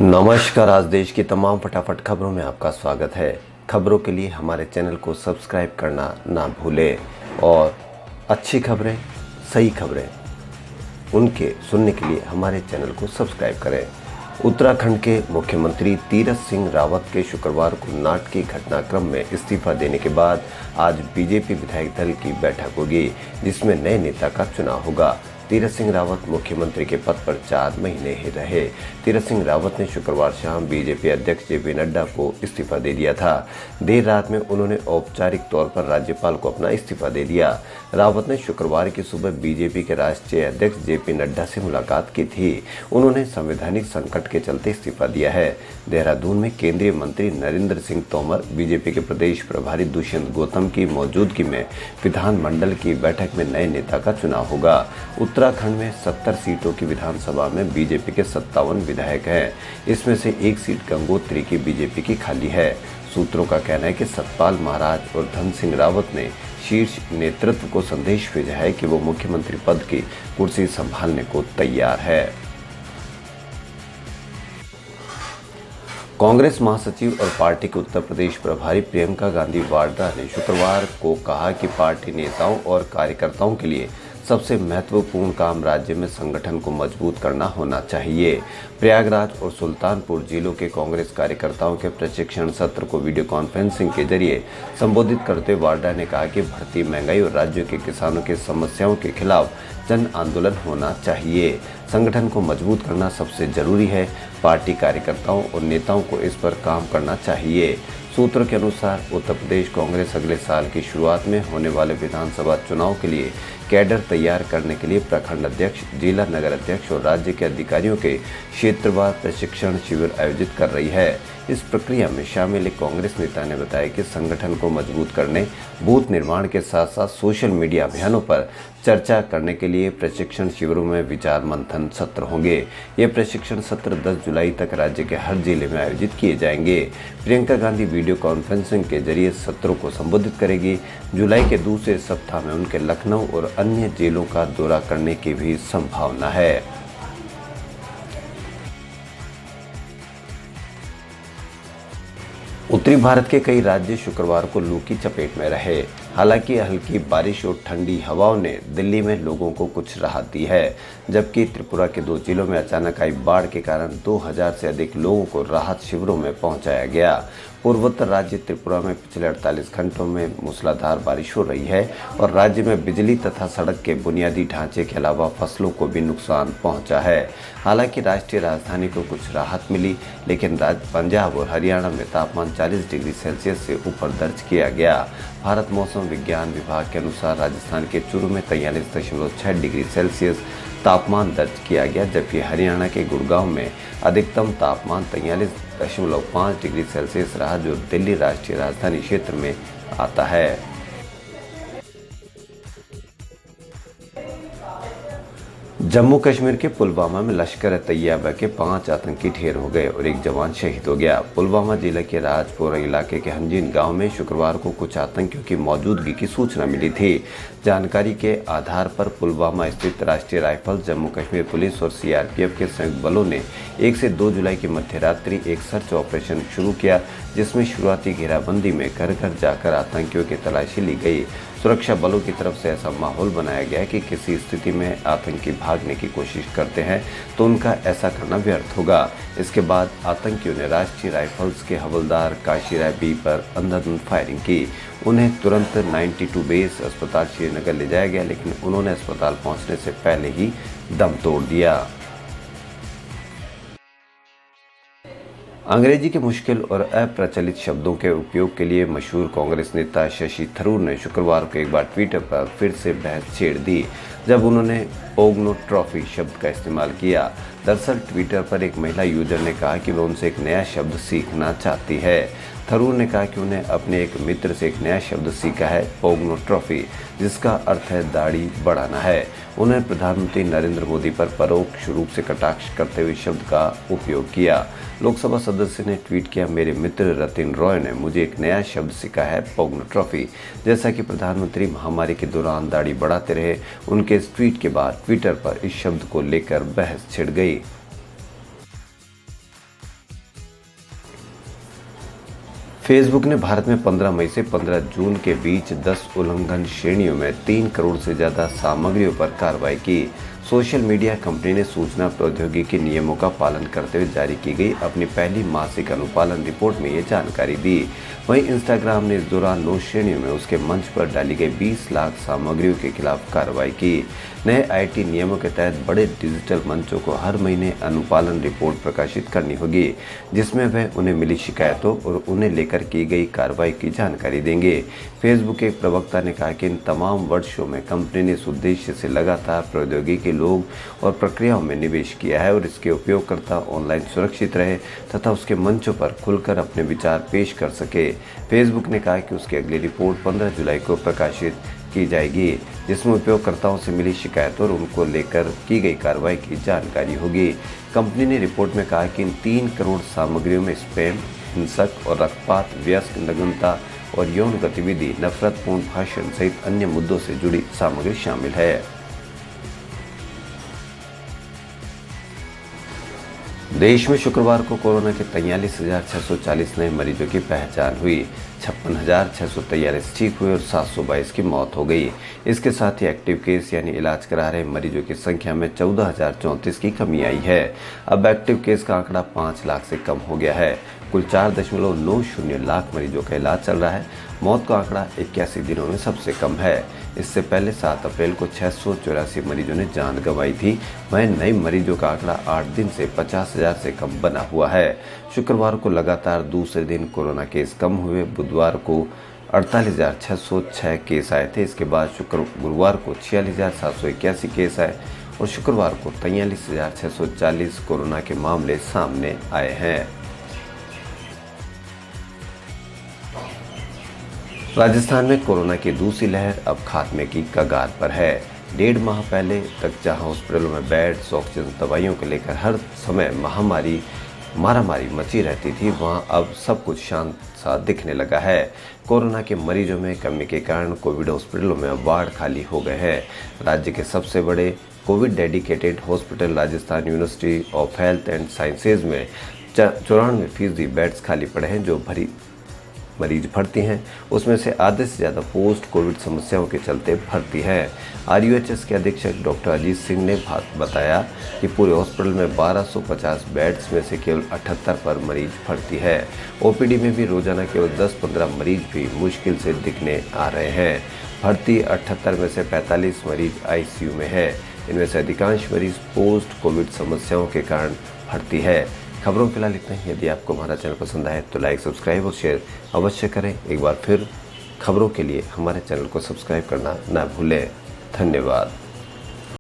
नमस्कार। आज देश की तमाम फटाफट खबरों में आपका स्वागत है। खबरों के लिए हमारे चैनल को सब्सक्राइब करना ना भूलें और अच्छी खबरें, सही खबरें उनके सुनने के लिए हमारे चैनल को सब्सक्राइब करें। उत्तराखंड के मुख्यमंत्री तीरथ सिंह रावत के शुक्रवार को नाट की घटनाक्रम में इस्तीफा देने के बाद आज बीजेपी विधायक दल की बैठक होगी, जिसमें नए नेता का चुनाव होगा। तीरथ सिंह रावत मुख्यमंत्री के पद पर 4 महीने ही रहे। तीरथ सिंह रावत ने शुक्रवार शाम बीजेपी अध्यक्ष जेपी नड्डा को इस्तीफा दे दिया था। देर रात में उन्होंने औपचारिक तौर पर राज्यपाल को अपना इस्तीफा दे दिया। रावत ने शुक्रवार की सुबह बीजेपी के राष्ट्रीय अध्यक्ष जेपी नड्डा से मुलाकात की थी। उन्होंने संवैधानिक संकट के चलते इस्तीफा दिया है। देहरादून में केंद्रीय मंत्री नरेंद्र सिंह तोमर, बीजेपी के प्रदेश प्रभारी दुष्यंत गौतम की मौजूदगी में विधानमंडल की बैठक में नए नेता का चुनाव होगा। उत्तराखंड में 70 सीटों की विधानसभा में बीजेपी के 57 विधायक हैं। इसमें से एक सीट गंगोत्री की बीजेपी की खाली है। सूत्रों का कहना है कि सतपाल महाराज और धन सिंह रावत ने शीर्ष नेतृत्व को संदेश भेजा है कि वो मुख्यमंत्री पद की कुर्सी संभालने को तैयार है। कांग्रेस महासचिव और पार्टी के उत्तर प्रदेश प्रभारी प्रियंका गांधी वाड्रा ने शुक्रवार को कहा कि पार्टी नेताओं और कार्यकर्ताओं के लिए सबसे महत्वपूर्ण काम राज्य में संगठन को मजबूत करना होना चाहिए। प्रयागराज और सुल्तानपुर जिलों के कांग्रेस कार्यकर्ताओं के प्रशिक्षण सत्र को वीडियो कॉन्फ्रेंसिंग के जरिए संबोधित करते हुए वाड्रा ने कहा कि बढ़ती महंगाई और राज्य के किसानों की समस्याओं के खिलाफ जन आंदोलन होना चाहिए। संगठन को मजबूत करना सबसे जरूरी है। पार्टी कार्यकर्ताओं और नेताओं को इस पर काम करना चाहिए। सूत्रों के अनुसार उत्तर प्रदेश कांग्रेस अगले साल की शुरुआत में होने वाले विधानसभा चुनाव के लिए कैडर तैयार करने के लिए प्रखंड अध्यक्ष, जिला नगर अध्यक्ष और राज्य के अधिकारियों के क्षेत्रवार प्रशिक्षण शिविर आयोजित कर रही है। इस प्रक्रिया में शामिल एक कांग्रेस नेता ने बताया कि संगठन को मजबूत करने, बूथ निर्माण के साथ साथ सोशल मीडिया अभियानों पर चर्चा करने के लिए प्रशिक्षण शिविरों में विचार मंथन सत्र होंगे। ये प्रशिक्षण सत्र 10 जुलाई तक राज्य के हर जिले में आयोजित किए जाएंगे। प्रियंका गांधी वीडियो कॉन्फ्रेंसिंग के जरिए सत्रों को संबोधित करेगी। जुलाई के दूसरे सप्ताह में उनके लखनऊ और अन्य जिलों का दौरा करने की भी संभावना है। उत्तरी भारत के कई राज्य शुक्रवार को लू की चपेट में रहे। हालांकि हल्की बारिश और ठंडी हवाओं ने दिल्ली में लोगों को कुछ राहत दी है, जबकि त्रिपुरा के 2 जिलों में अचानक आई बाढ़ के कारण 2000 से अधिक लोगों को राहत शिविरों में पहुंचाया गया। पूर्वोत्तर राज्य त्रिपुरा में पिछले 48 घंटों में मूसलाधार बारिश हो रही है और राज्य में बिजली तथा सड़क के बुनियादी ढांचे के अलावा फसलों को भी नुकसान पहुंचा है। हालांकि राष्ट्रीय राजधानी को कुछ राहत मिली, लेकिन पंजाब और हरियाणा में तापमान 40 डिग्री सेल्सियस से ऊपर दर्ज किया गया। भारत मौसम विज्ञान विभाग के अनुसार राजस्थान के चूरू में 43.6 डिग्री सेल्सियस तापमान दर्ज किया गया, जबकि हरियाणा के गुड़गांव में अधिकतम तापमान 43.5 डिग्री सेल्सियस रहा, जो दिल्ली राष्ट्रीय राजधानी क्षेत्र में आता है। जम्मू कश्मीर के पुलवामा में लश्कर-ए-तैयबा के 5 आतंकी ढेर हो गए और एक जवान शहीद हो गया। पुलवामा जिले के राजपोरा इलाके के हंजीन गांव में शुक्रवार को कुछ आतंकियों की मौजूदगी की सूचना मिली थी। जानकारी के आधार पर पुलवामा स्थित राष्ट्रीय राइफल्स, जम्मू कश्मीर पुलिस और सीआरपीएफ के संयुक्त बलों ने 1 से 2 जुलाई की मध्यरात्रि एक सर्च ऑपरेशन शुरू किया, जिसमें शुरुआती घेराबंदी में घर घर जाकर आतंकियों की तलाशी ली गई। सुरक्षा बलों की तरफ से ऐसा माहौल बनाया गया कि किसी स्थिति में आतंकी भागने की कोशिश करते हैं तो उनका ऐसा करना व्यर्थ होगा। इसके बाद आतंकियों ने राष्ट्रीय राइफल्स के हवलदार काशीराय बी पर अंधाधुंध फायरिंग की। उन्हें तुरंत 92 बेस अस्पताल श्रीनगर ले जाया गया, लेकिन उन्होंने अस्पताल पहुंचने से पहले ही दम तोड़ दिया। अंग्रेजी के मुश्किल और अप्रचलित शब्दों के उपयोग के लिए मशहूर कांग्रेस नेता शशि थरूर ने शुक्रवार को एक बार ट्विटर पर फिर से बहस छेड़ दी, जब उन्होंने ओग्नो ट्रॉफी शब्द का इस्तेमाल किया। दरअसल ट्विटर पर एक महिला यूजर ने कहा कि वह उनसे एक नया शब्द सीखना चाहती है। थरूर ने कहा कि उन्हें अपने एक मित्र से एक नया शब्द सीखा है, पोग्नो ट्रॉफी, जिसका अर्थ है दाढ़ी बढ़ाना है। उन्होंने प्रधानमंत्री नरेंद्र मोदी पर परोक्ष रूप से कटाक्ष करते हुए शब्द का उपयोग किया। लोकसभा सदस्य ने ट्वीट किया, मेरे मित्र रतिन रॉय ने मुझे एक नया शब्द सीखा है, पोग्नो ट्रॉफी। जैसा कि प्रधानमंत्री महामारी के दौरान दाढ़ी बढ़ाते रहे, उनके इस ट्वीट के बाद ट्विटर पर इस शब्द को लेकर बहस छिड़ गई। फेसबुक ने भारत में 15 मई से 15 जून के बीच 10 उल्लंघन श्रेणियों में 3 करोड़ से ज़्यादा सामग्रियों पर कार्रवाई की। सोशल मीडिया कंपनी ने सूचना प्रौद्योगिकी नियमों का पालन करते हुए जारी की गई अपनी पहली मासिक अनुपालन रिपोर्ट में ये जानकारी दी। वहीं इंस्टाग्राम ने इस दौरान 9 श्रेणियों में उसके मंच पर डाली गई 20 लाख सामग्रियों के खिलाफ कार्रवाई की। नए आईटी नियमों के तहत बड़े डिजिटल मंचों को हर महीने अनुपालन रिपोर्ट प्रकाशित करनी होगी, जिसमें वह उन्हें मिली शिकायतों और उन्हें लेकर की गई कार्रवाई की जानकारी देंगे। फेसबुक के एक प्रवक्ता ने कहा कि इन तमाम वर्षों में कंपनी ने इस उद्देश्य से लगातार प्रौद्योगिकी लोग और प्रक्रियाओं में निवेश किया है और इसके उपयोगकर्ता ऑनलाइन सुरक्षित रहे तथा उसके मंचों पर खुलकर अपने विचार पेश कर सके। फेसबुक ने कहा कि उसकी अगली रिपोर्ट 15 जुलाई को प्रकाशित की जाएगी, जिसमें उपयोगकर्ताओं से मिली शिकायतों और उनको लेकर की गई कार्रवाई की जानकारी होगी। कंपनी ने रिपोर्ट में कहा कि इन 3 करोड़ सामग्रियों में स्पैम, हिंसक और रक्तपात, व्यस्क नग्नता और यौन गतिविधि, नफरतपूर्ण भाषण सहित अन्य मुद्दों से जुड़ी सामग्री शामिल है। देश में शुक्रवार को कोरोना के 43,640 नए मरीजों की पहचान हुई। 56,643 ठीक हुए और 722 की मौत हो गई। इसके साथ ही एक्टिव केस यानी इलाज करा रहे मरीजों की संख्या में 14,034 की कमी आई है। अब एक्टिव केस का आंकड़ा 5 लाख से कम हो गया है। कुल 4.90 लाख मरीजों का इलाज चल रहा है। मौत का आंकड़ा 81 दिनों में सबसे कम है। इससे पहले 7 अप्रैल को 684 मरीजों ने जान गंवाई थी। वहीं नए मरीजों का आंकड़ा 8 दिन से 50,000 से कम बना हुआ है। शुक्रवार को लगातार दूसरे दिन कोरोना केस कम हुए। बुधवार को 48,606 केस आए थे। इसके बाद गुरुवार को 46,781 केस आए और शुक्रवार को 43,640 कोरोना के मामले सामने आए हैं। राजस्थान में कोरोना की दूसरी लहर अब खात्मे की कगार पर है। 1.5 माह पहले तक जहां हॉस्पिटलों में बेड्स, ऑक्सीजन, दवाइयों को लेकर हर समय मारामारी मची रहती थी, वहां अब सब कुछ शांत सा दिखने लगा है। कोरोना के मरीजों में कमी के कारण कोविड हॉस्पिटलों में अब वार्ड खाली हो गए हैं। राज्य के सबसे बड़े Covid dedicated hospital Rajasthan university of health and sciences में 94% बेड्स खाली पड़े हैं। जो मरीज भर्ती हैं उसमें से आधे से ज़्यादा पोस्ट कोविड समस्याओं के चलते भर्ती हैं। RUHS के अधीक्षक डॉक्टर अजीत सिंह ने बताया कि पूरे हॉस्पिटल में 1250 बेड्स में से केवल 78 पर मरीज भर्ती है। OPD में भी रोजाना केवल 10-15 मरीज भी मुश्किल से दिखने आ रहे हैं। भर्ती 78 में से 45 मरीज ICU में है। इनमें से अधिकांश मरीज पोस्ट कोविड समस्याओं के कारण भर्ती है। खबरों के लिए इतना ही। यदि आपको हमारा चैनल पसंद आए तो लाइक, सब्सक्राइब और शेयर अवश्य करें। एक बार फिर खबरों के लिए हमारे चैनल को सब्सक्राइब करना ना भूलें। धन्यवाद।